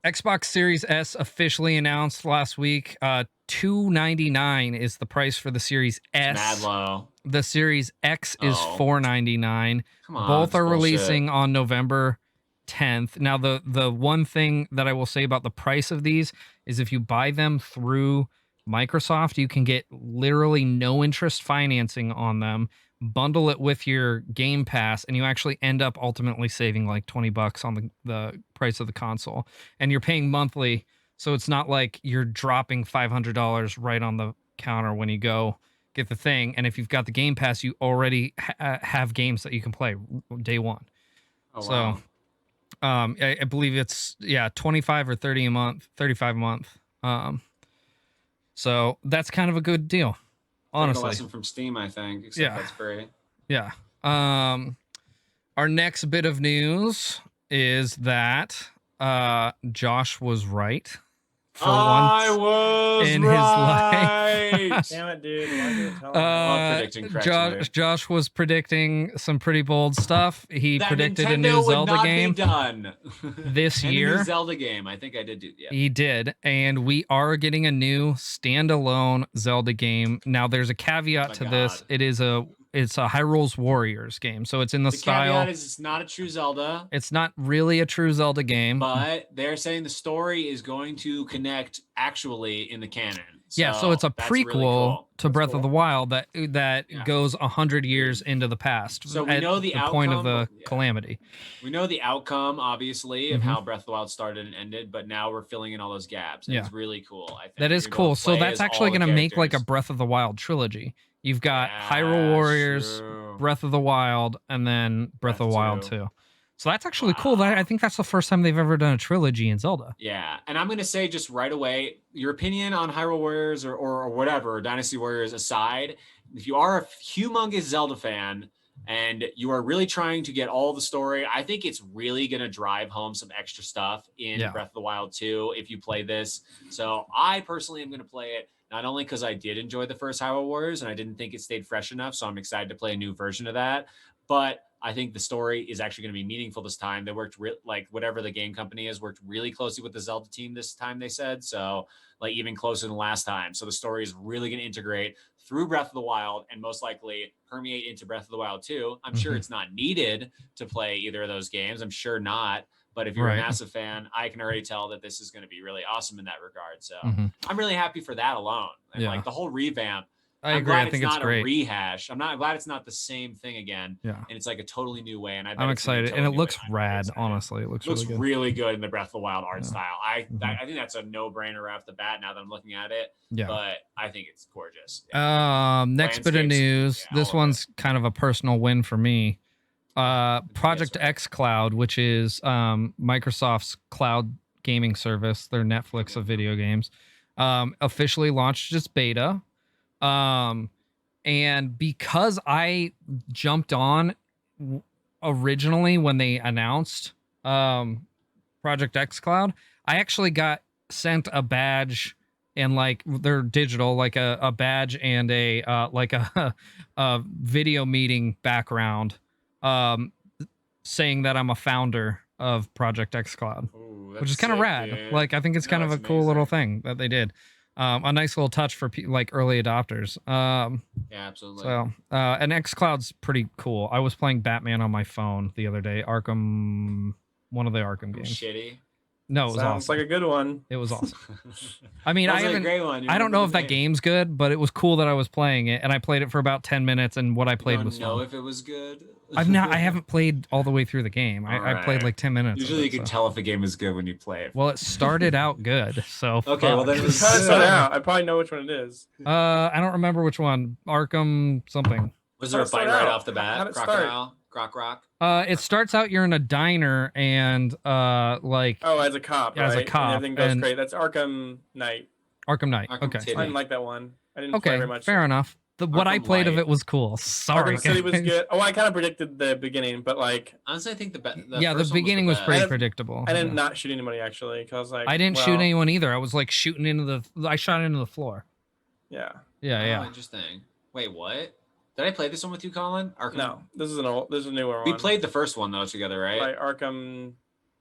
Xbox Series S officially announced last week. $299 is the price for the Series S. It's mad low. The Series X is $499. Come on, Both are bullshit. releasing on November 10th. Now, the one thing that I will say about the price of these is if you buy them through Microsoft, you can get literally no interest financing on them. Bundle it with your Game Pass, and you actually end up ultimately saving like $20 on the price of the console. And you're paying monthly, so it's not like you're dropping $500 right on the counter when you go get the thing. And if you've got the Game Pass, you already have games that you can play day one. Oh, so, wow. I believe it's 25 or 30 a month, 35 a month. So that's kind of a good deal. Honestly, a lesson from Steam, I think. Except that's free. Yeah. Our next bit of news is that Josh was right. I was in right. His life. Damn it, dude! Why did you tell me? predicting correctly. Josh was predicting some pretty bold stuff. He predicted Nintendo a new Zelda game be done this year. A new Zelda game. I think I did do. Yeah. He did, and we are getting a new standalone Zelda game. Now, there's a caveat to this. It's a Hyrule's Warriors game, so it's in the style. Caveat is it's not a true Zelda. It's not really a true Zelda game, but they're saying the story is going to connect actually in the canon. So it's a prequel really cool. to Breath of the Wild that goes 100 years into the past. So we know the outcome, point of the calamity. We know the outcome, obviously, of how Breath of the Wild started and ended, but now we're filling in all those gaps. And it's really cool. I think that is cool. So that's actually going to make like a Breath of the Wild trilogy. You've got Hyrule Warriors, Breath of the Wild, and then Breath of the Wild 2. So that's actually cool. I think that's the first time they've ever done a trilogy in Zelda. Yeah, and I'm going to say just right away, your opinion on Hyrule Warriors or whatever, Dynasty Warriors aside, if you are a humongous Zelda fan and you are really trying to get all the story, I think it's really going to drive home some extra stuff in Breath of the Wild 2 if you play this. So I personally am going to play it. Not only because I did enjoy the first Hyrule Warriors and I didn't think it stayed fresh enough, so I'm excited to play a new version of that. But I think the story is actually going to be meaningful this time. They worked like whatever the game company is worked really closely with the Zelda team this time. They said so, like even closer than last time. So the story is really going to integrate through Breath of the Wild and most likely permeate into Breath of the Wild 2. I'm sure it's not needed to play either of those games. I'm sure not. But if you're a massive fan, I can already tell that this is going to be really awesome in that regard. So I'm really happy for that alone. And like the whole revamp. I agree. I think it's not not a rehash. I'm glad it's not the same thing again. Yeah. And it's like a totally new way. And I'm excited. And it looks rad, honestly. It looks really good in the Breath of the Wild art style. I think that's a no-brainer right off the bat now that I'm looking at it. Yeah. But I think it's gorgeous. Yeah. Next bit of news. This one's kind of a personal win for me. Project X Cloud, which is Microsoft's cloud gaming service, their Netflix of video games, officially launched its beta. And because I jumped on originally when they announced Project X Cloud, I actually got sent a badge and like they're digital, like a badge and a like a video meeting background saying that I'm a founder of Project X Cloud, which is kind of rad. Dude. Like I think it's kind of a cool little thing that they did. A nice little touch for like early adopters. Yeah, absolutely. So, and xCloud's pretty cool. I was playing Batman on my phone the other day. Arkham, one of the Arkham games. Shitty. No, it was Sounds awesome. like a good one. It was awesome. I mean, I don't know if that game's good, but it was cool that I was playing it, and I played it for about 10 minutes, and what I played was fun. Know if it was good. I haven't played all the way through the game. I played like 10 minutes. Usually, you can tell if a game is good when you play it. Well, it started out good, so okay. Well, then it started out. I probably know which one it is. I don't remember which one. Arkham something. Was there a fight right off the bat? Crocodile. Croc. It starts out you're in a diner and like as a cop, as a cop, and everything goes great. That's Arkham Knight. Arkham Knight. Okay. I didn't like that one. I didn't play very much. Fair enough. What I played of it was cool. Sorry, Arkham City was good. Oh, I kind of predicted the beginning, but like honestly, I think the beginning was pretty predictable. I didn't not shoot anybody actually because like I didn't shoot anyone either. I was like shooting I shot into the floor. Yeah. Yeah. Interesting. Wait, what? Did I play this one with you, Colin? No, this is a newer one. We played the first one though together, right? Like Arkham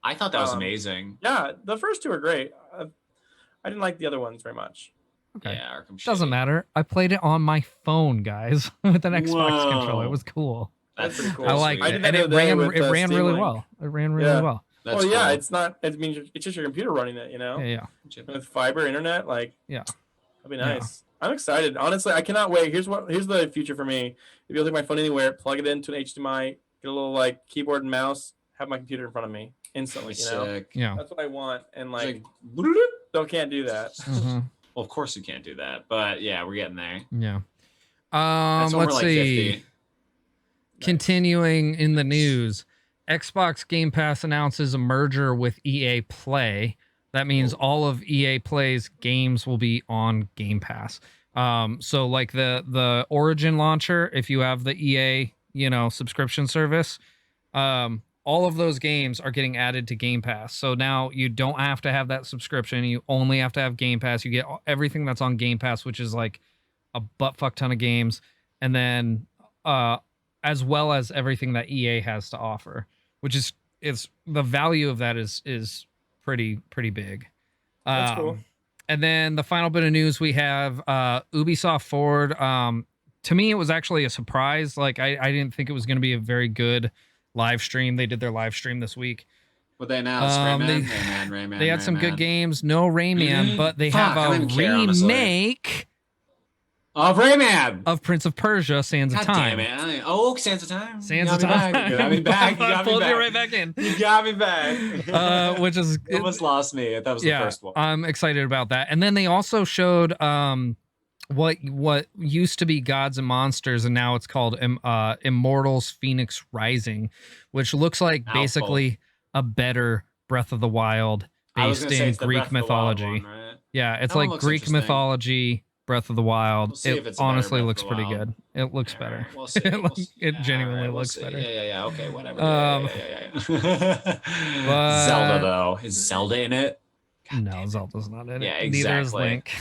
I thought that was amazing. Yeah, the first two are great. I didn't like the other ones very much. Okay. Yeah, Arkham Doesn't shitty. matter. I played it on my phone, guys, with an Xbox controller. It Whoa. was cool. That's pretty cool. I liked I it, did that and the it other day ran. with, It ran Steam really Link. well. It ran really well. That's Well, yeah, cool. it's not. It means it's just your computer running it. You know. Yeah. With fiber internet, like. Yeah. That'd be nice. Yeah. I'm excited. Honestly, I cannot wait. Here's the future for me. If you take my phone anywhere, plug it into an HDMI, get a little like keyboard and mouse, have my computer in front of me instantly. You know. Sick. Yeah. That's what I want, and like can't do that. Mm-hmm. Well, of course you can't do that, but yeah, we're getting there. Yeah. That's Let's like see. 50. Continuing in the news, Xbox Game Pass announces a merger with EA Play. That means all of EA Play's games will be on Game Pass. So like the Origin launcher, if you have the EA, subscription service, all of those games are getting added to Game Pass. So now you don't have to have that subscription. You only have to have Game Pass. You get everything that's on Game Pass, which is like a buttfuck ton of games. And then as well as everything that EA has to offer, which is the value of that is pretty big. That's cool. And then the final bit of news we have, Ubisoft Forward. To me, it was actually a surprise. Like I didn't think it was going to be a very good live stream. They did their live stream this week. What they announced, Rayman. They had some good games. No Rayman, but they have a remake of Rayman of Prince of Persia: Sands of Time. Damn it! Oh, Sands of Time. Sands of Time. You got me back. You got me pulled back. you right back in. You got me back. Which is you almost lost me. That was the first one. I'm excited about that. And then they also showed what used to be Gods and Monsters, and now it's called Immortals Phoenix Rising, which looks like basically a better Breath of the Wild based in Greek mythology. Right? Yeah, it's like Greek mythology, Breath of the Wild. We'll it honestly looks pretty good. It looks better. We'll see. It genuinely looks better. Yeah. Okay, whatever. But, Zelda though, is Zelda in it? No, Zelda's not in it. Yeah, exactly. Neither is Link.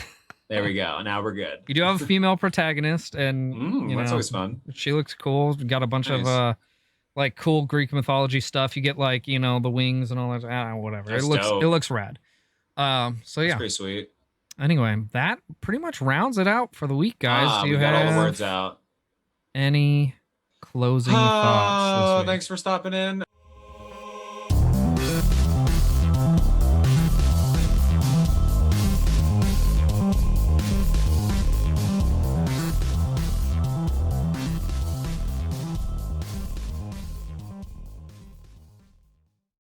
There we go. Now we're good. You do have a female protagonist, and that's always fun. She looks cool. We got a bunch of like cool Greek mythology stuff. You get like the wings and all that. Whatever. That's it looks rad. So yeah, that's pretty sweet. Anyway, that pretty much rounds it out for the week, guys. Do you got have all the words out? Any closing thoughts? Oh, thanks for stopping in.